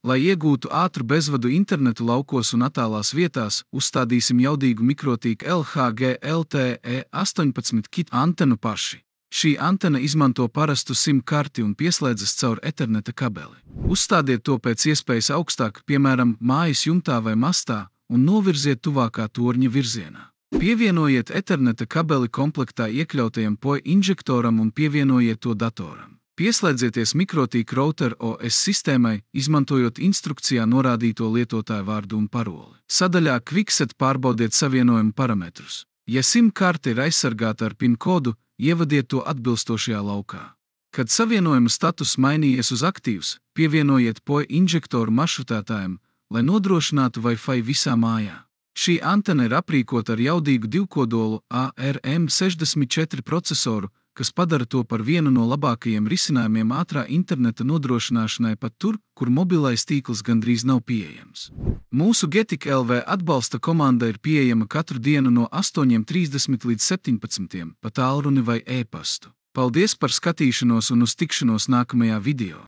Lai iegūtu ātru bezvadu internetu laukos un attālās vietās, uzstādīsim jaudīgu mikrotīku LHG LTE-18 kit antenu paši. Šī antena izmanto parastu SIM karti un pieslēdzas caur Etherneta kabeli. Uzstādiet to pēc iespējas augstāk, piemēram, mājas jumtā vai mastā, un novirziet tuvākā torņa virzienā. Pievienojiet Etherneta kabeli komplektā iekļautajam PoE inžektoram un pievienojiet to datoram. Pieslēdzieties mikrotīku routeru OS sistēmai, izmantojot instrukcijā norādīto lietotāju vārdu un paroli. Sadaļā QuickSet pārbaudiet savienojumu parametrus. Ja SIM karte ir aizsargāta ar PIN kodu, ievadiet to atbilstošajā laukā. Kad savienojuma status mainījies uz aktīvs, pievienojiet PoE inžektoru maršrutētājam, lai nodrošinātu Wi-Fi visā mājā. Šī antena ir aprīkota ar jaudīgu divkodolu ARM64 procesoru, kas padara to par vienu no labākajiem risinājumiem ātrā interneta nodrošināšanai pat tur, kur mobilais tīkls gandrīz nav pieejams. Mūsu Getik LV atbalsta komanda ir pieejama katru dienu no 8:30 līdz 17:00 pa tālruni vai e-pastu. Paldies par skatīšanos un uz tikšanos nākamajā video!